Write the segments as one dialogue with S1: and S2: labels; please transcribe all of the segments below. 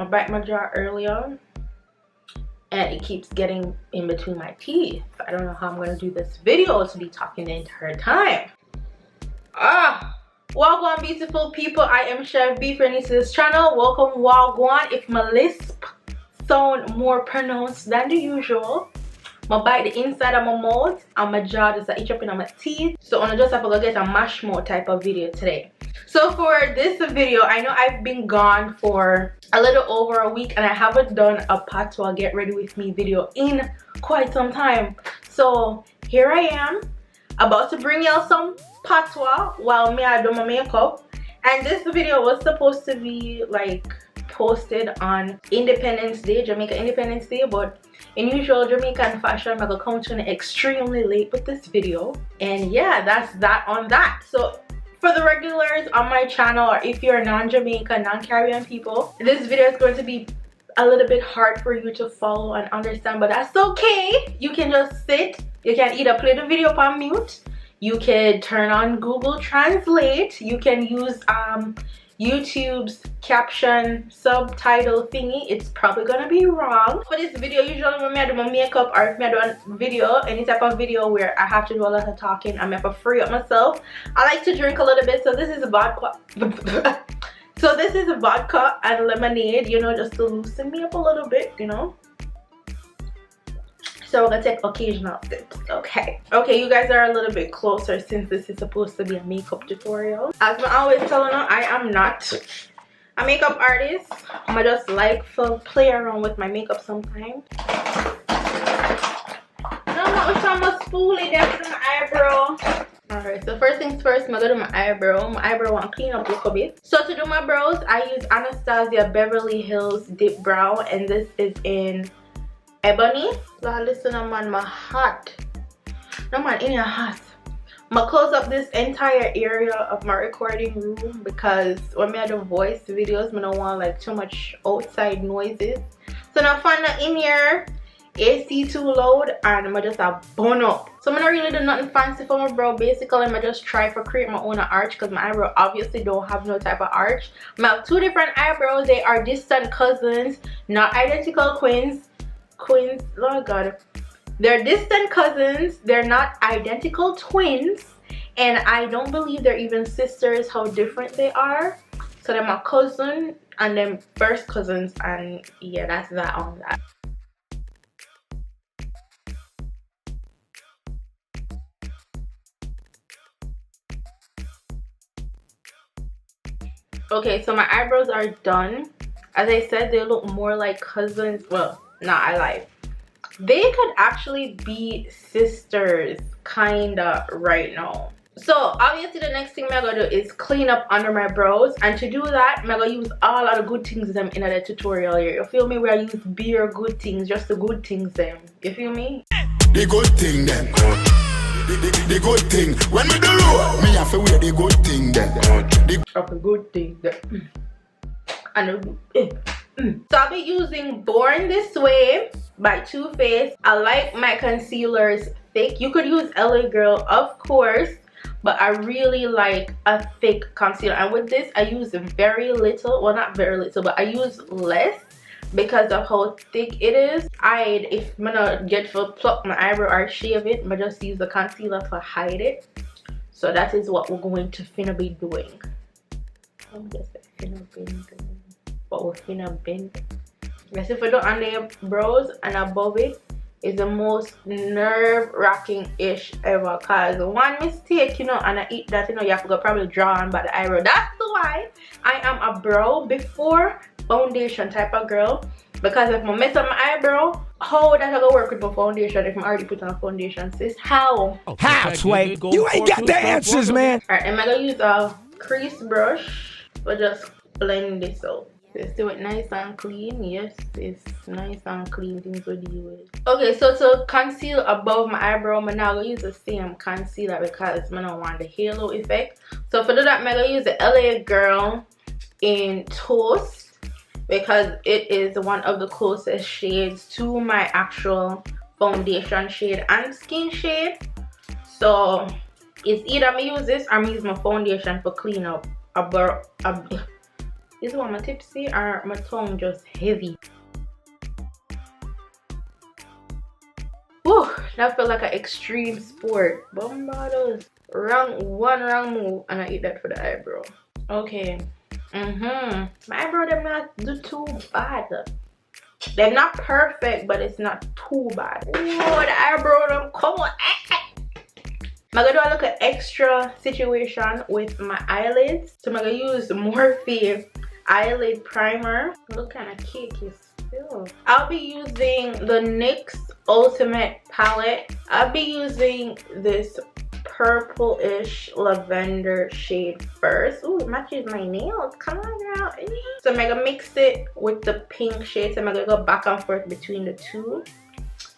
S1: I bite my jaw earlier and it keeps getting in between my teeth. I don't know how I'm gonna do this video to be talking the entire time. Wagwan beautiful people, I am Chev. If you're new to this channel, welcome. Wagwan. If my lisp sound more pronounced than the usual, I bite the inside of my mouth and my jaw just itch up in my teeth. So I just have to go get a mash mouth type of video today. So for this video, I know I've been gone for a little over a week and I haven't done a patois get ready with me video in quite some time. So here I am about to bring y'all some patois while I do my makeup. And this video was supposed to be like posted on Independence Day, Jamaica Independence Day, but in usual Jamaican fashion, I'm gonna come to an extremely late with this video. And yeah, that's that on that. So for the regulars on my channel, or if you're non-Jamaican, non-Caribbean people, this video is going to be a little bit hard for you to follow and understand, but that's okay. You can just sit. You can either play the video on mute, you can turn on Google Translate, you can use YouTube's caption subtitle thingy. It's probably gonna be wrong. For this video, usually when I do my makeup or if I do a video, any type of video where I have to do a lot of talking, I'm gonna free up myself. I like to drink a little bit, so this is a vodka. So this is a vodka and lemonade, you know, just to loosen me up a little bit, you know. So we're gonna take occasional sips. Okay, you guys are a little bit closer since this is supposed to be a makeup tutorial. As I always telling you, I am not a makeup artist. I just like to play around with my makeup sometimes. I'm a spoolie there for my eyebrow. Alright, so first things first, I'm gonna do my eyebrow. My eyebrow want to clean up a little bit. So to do my brows, I use Anastasia Beverly Hills Dip Brow, and this is in Ebony. So listen, man, my hot. No man, in your hot. I'm gonna close up this entire area of my recording room because when I do voice videos, I don't want like too much outside noises. So now find that in here, AC too loud, and I'm just a bone up. So I'm not really do nothing fancy for my brow. Basically, I'm just try to create my own arch because my eyebrow obviously don't have no type of arch. I have two different eyebrows. They are distant cousins, not identical twins. Oh god, they're distant cousins, they're not identical twins, and I don't believe they're even sisters, how different they are. So they're my cousin and then first cousins, and yeah, that's that on that. Okay, so my eyebrows are done. As I said, they look more like cousins. Well, nah, I lied. They could actually be sisters kinda right now. So obviously the next thing I'm gonna do is clean up under my brows, and to do that I'm gonna use all of the good things them in the tutorial here. You feel me? Where I use bare good things, just the good things them. You feel me?
S2: The good thing then. The good thing. When we do roll, me have to wear the good thing then.
S1: The good thing then. And so I'll be using Born This Way by Too Faced. I like my concealers thick. You could use LA Girl, of course, but I really like a thick concealer. And with this, I use very little. Well, not very little, but I use less because of how thick it is. If I'm gonna get to pluck my eyebrow or shave it, I'm just use the concealer to hide it. So that is what we're going to finna be doing. I'm just finna be doing. What we're finna bend. Yes, if I do under your brows and above it is the most nerve-wracking ish ever, cause one mistake, you know, and I eat that, you know, you have to go probably draw on by the eyebrow. That's why I am a brow before foundation type of girl, because if I mess up my eyebrow, how that I go work with my foundation if I already put on a foundation, sis? How?
S3: How, Sway? You ain't got the answers, man.
S1: Alright, I'm gonna use a crease brush for just blend this out. Let's do it nice and clean. Yes, it's nice and clean things to deal with. Okay, so to conceal above my eyebrow, I'm now gonna use the same concealer because I don't want the halo effect. So for that, I'm gonna use the LA Girl in Toast because it is one of the closest shades to my actual foundation shade and skin shade. So it's either me use this or me use my foundation for clean up Is one my tipsy or my tongue just heavy? Whew, that felt like an extreme sport. Bombados. One wrong move and I eat that for the eyebrow. Okay. My eyebrow them not do too bad. They're not perfect, but it's not too bad. Ooh, the eyebrow them come on. I'm gonna do a little extra situation with my eyelids. So I'm gonna use Morphe eyelid primer. Look kind of cakey still. I'll be using the NYX Ultimate palette. I'll be using this purple-ish lavender shade first. Ooh, it matches my nails. Come on, girl. So I'm gonna mix it with the pink shade. So I'm gonna go back and forth between the two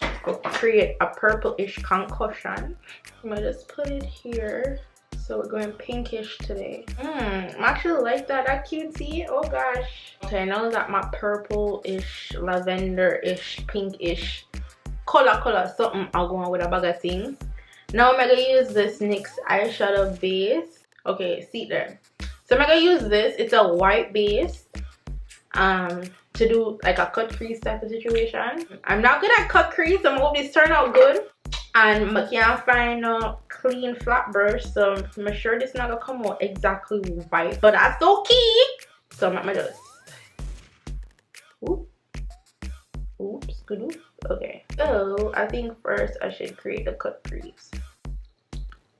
S1: to create a purple-ish concussion. I'm gonna just put it here. So we're going pinkish today. I actually like that. That cutesy. Oh gosh. Okay, now that my purple-ish, lavender-ish, pink-ish color something, I'll go on with a bag of things. Now I'm gonna use this NYX eyeshadow base. Okay, see there. So I'm gonna use this. It's a white base. To do like a cut crease type of situation. I'm not good at cut crease. I'm hoping this turn out good. And I can't find a clean flat brush, so I'm sure this is not gonna come out exactly right. But that's okay. So I'm at my dust. Oops, good. Oops. Okay. So I think first I should create the cut crease.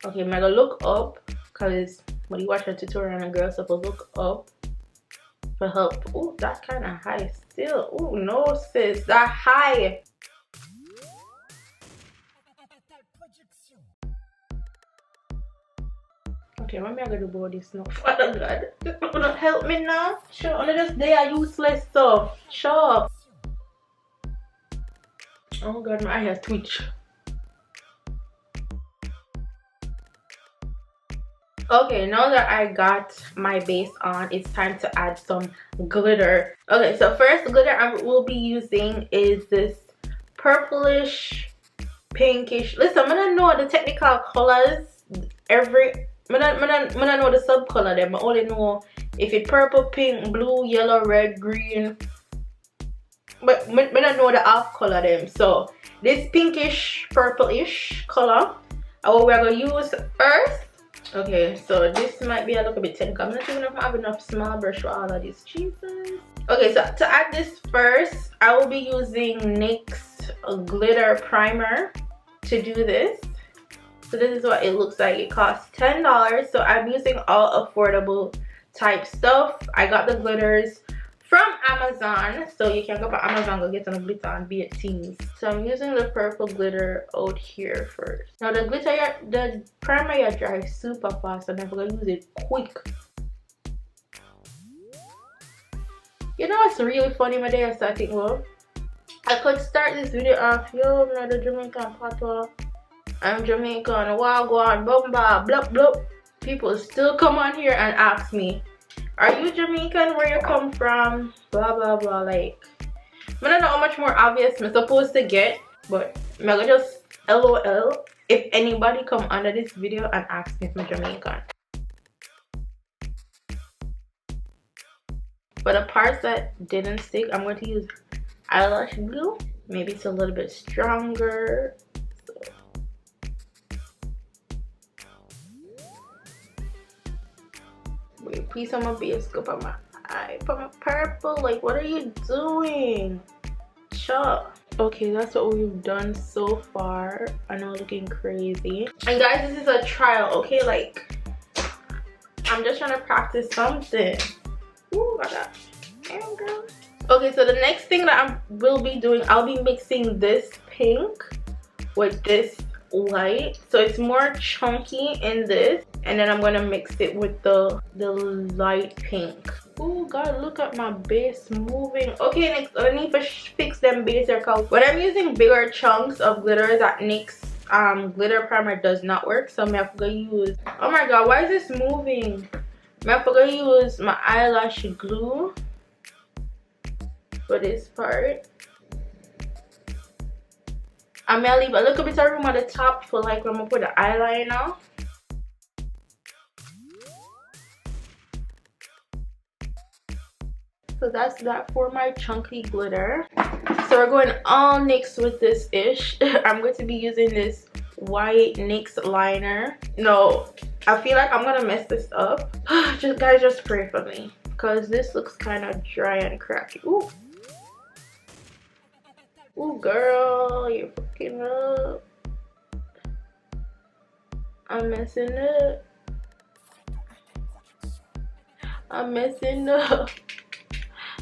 S1: Okay, I'm gonna look up because when you watch a tutorial on a girl supposed to look up for help. Oh, that's kind of high still. Oh no, sis, that high. Okay, what am I gonna do about this now? Father God, you gonna help me now? Sure, only just they are useless stuff. Sure. Oh God, my eye has twitch. Okay, now that I got my base on, it's time to add some glitter. Okay, so first glitter I will be using is this purplish, pinkish. Listen, I'm gonna know the technical colors. I don't know the sub color them. I only know if it's purple, pink, blue, yellow, red, green. But I don't know the half color them. So this pinkish, purplish color, what we're gonna use first. Okay, so this might be a little bit technical. I'm not even if I have enough small brush for all of these. Jesus. Okay, so to add this first, I will be using NYX glitter primer to do this. So this is what it looks like. It costs $10. So I'm using all affordable type stuff. I got the glitters from Amazon, so you can go to Amazon, go get some glitter and be it teens. So I'm using the purple glitter out here first. Now the glitter, the primer dries super fast, and I'm gonna use it quick. You know what's really funny? My day I started well, I could start this video off, yo, I'm not a Jamaican patois. I'm Jamaican, wagwan, bomba, blup blup. People still come on here and ask me, are you Jamaican? Where you come from? Blah blah blah. Like, I don't know how much more obvious I'm supposed to get, but I'm gonna just LOL if anybody come under this video and ask me if I'm Jamaican. For the parts that didn't stick, I'm going to use eyelash glue. Maybe it's a little bit stronger. Wait, piece on my base, go on my eye, put my purple. Like, what are you doing? Chop. Okay, that's what we've done so far. I know, looking crazy. And guys, this is a trial, okay? Like, I'm just trying to practice something. Ooh, my gosh. Damn, girl. Okay, so the next thing that I will be doing, I'll be mixing this pink with this white, so it's more chunky in this, and then I'm gonna mix it with the light pink. Oh God, look at my base moving. Okay, next I need to fix them base because when I'm using bigger chunks of glitter, that NYX glitter primer does not work. So I'm gonna use, oh my God, why is this moving? I'm gonna use my eyelash glue for this part. I'm gonna leave a little bit of room at the top for like when I put the eyeliner. So that's that for my chunky glitter. So we're going all NYX with this ish. I'm going to be using this white NYX liner. No, I feel like I'm gonna mess this up. Guys, just pray for me, because this looks kind of dry and cracky. Ooh. Ooh, girl, you're fucking up. I'm messing up. I'm messing up.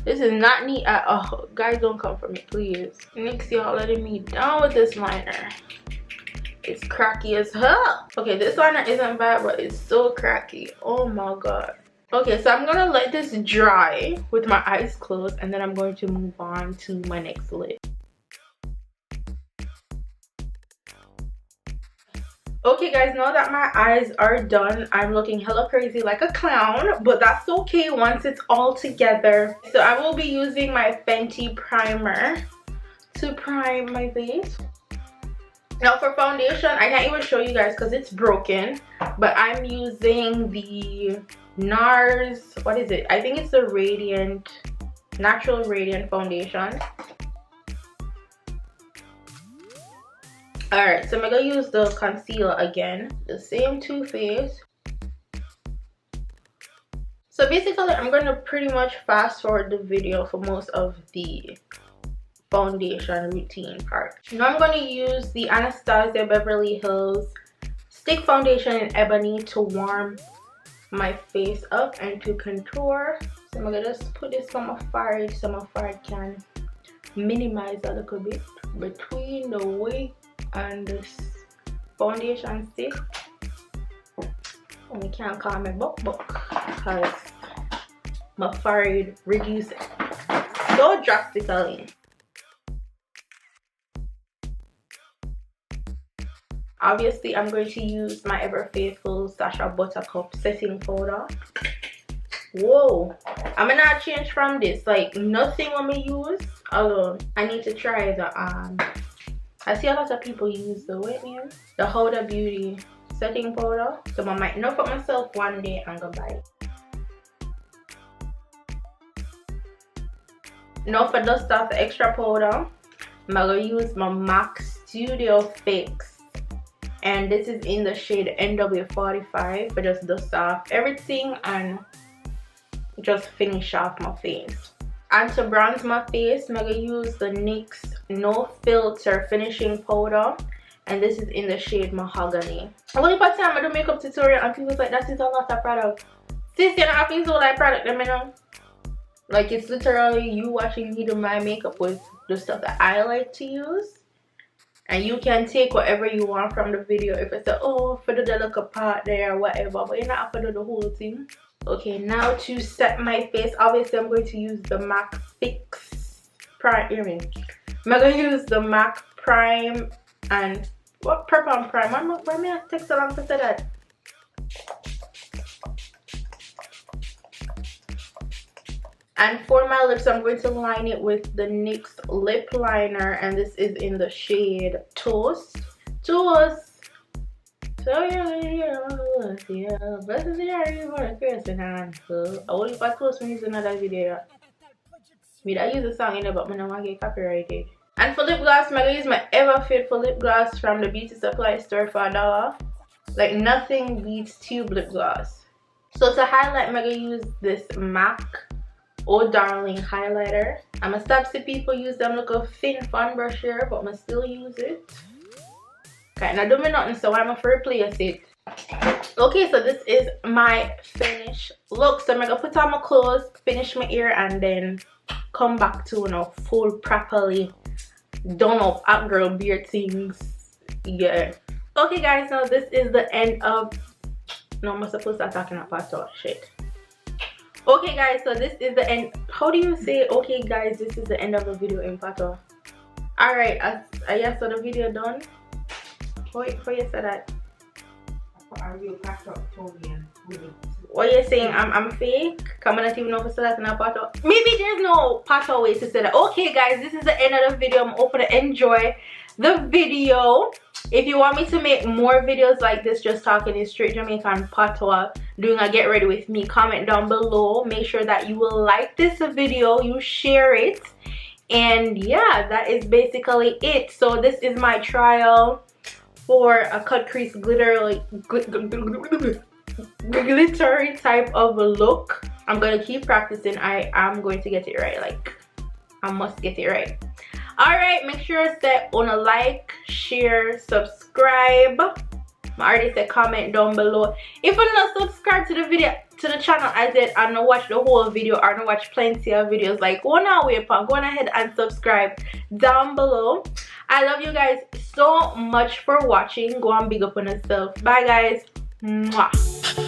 S1: This is not neat at all. Guys, don't come for me, please. NYX, y'all letting me down with this liner. It's cracky as hell. Okay, this liner isn't bad, but it's so cracky. Oh my god. Okay, so I'm gonna let this dry with my eyes closed, and then I'm going to move on to my next lid. Okay guys, now that my eyes are done, I'm looking hella crazy like a clown, but that's okay once it's all together. So I will be using my Fenty primer to prime my face. Now for foundation, I can't even show you guys because it's broken, but I'm using the NARS, what is it? I think it's the Radiant, Natural Radiant Foundation. Alright, so I'm gonna use the concealer again, the same Too Faced. So basically, I'm gonna pretty much fast forward the video for most of the foundation routine part. Now I'm gonna use the Anastasia Beverly Hills Stick Foundation in Ebony to warm my face up and to contour. So I'm gonna just put this on my forehead so my forehead can minimize a little bit between the wig and this foundation stick. And you can't call me buck because my forehead reduced so drastically. Obviously, I'm going to use my ever faithful Sacha Buttercup setting powder. Whoa, I'm gonna not change from this. Like nothing when we use alone. I need to try the I see a lot of people use the the Huda Beauty setting powder. So I might know for myself one day I'm gonna buy it. Now for dust off the extra powder, I'm gonna use my MAC Studio Fix. And this is in the shade NW45 for just dust off everything and just finish off my face. And to bronze my face, I'm gonna use the NYX No Filter Finishing Powder, and this is in the shade Mahogany. Only part time I do makeup tutorial and people's like, that is a lot of product. Sis, you know, I feel so like product, let me know. Like it's literally you watching me do my makeup with the stuff that I like to use. And you can take whatever you want from the video. If it's a, oh, for the delicate part there or whatever, but you're not going to do the whole thing. Okay, now to set my face, obviously I'm going to use the MAC Fix Prime. I'm going to use the MAC Prime and what purple and prime. Why may I take so long to say that? And for my lips, I'm going to line it with the NYX lip liner, and this is in the shade Toast. Toast. So yeah, blessed is the for the person and so only if I toast when use another video. Me I use the song in there, but I don't want to get copyrighted. And for lip gloss, I'm gonna use my Ever Faithful lip gloss from the beauty supply store for $1. Like nothing beats tube lip gloss. So to highlight, I'm gonna use this MAC Oh Darling highlighter. I'm gonna stop see people use them like a thin fan brush here, but I'm gonna still use it. Okay, now do me nothing, so I'm gonna replace it. Okay, so this is my finished look. So I'm gonna put on my clothes, finish my hair, and then come back to, you know, full properly done up at girl beard things. Yeah. Okay guys, now this is the end of, no, I'm supposed to start talking about shit. Okay guys, so this is the end. How do you say okay guys, this is the end of the video in Pato? Alright, I guess so the video done. Wait for you say that. What you saying? I'm fake? Come on, not even know if I said that in a Pato. Maybe there's no Pato way to say that. Okay guys, this is the end of the video. I'm hoping to enjoy the video. If you want me to make more videos like this, just talking in straight Jamaican patois, doing a get ready with me, comment down below. Make sure that you will like this video, you share it, and yeah, that is basically it. So this is my trial for a cut crease glittery type of a look. I'm gonna keep practicing. I am going to get it right. Like, I must get it right. Alright, make sure that on a like, share, subscribe. I already said comment down below. If you're not subscribed to the video, to the channel, I said I don't watch the whole video or don't watch plenty of videos. Like, go on ahead and subscribe down below. I love you guys so much for watching. Go and big up on yourself. Bye guys. Mwah.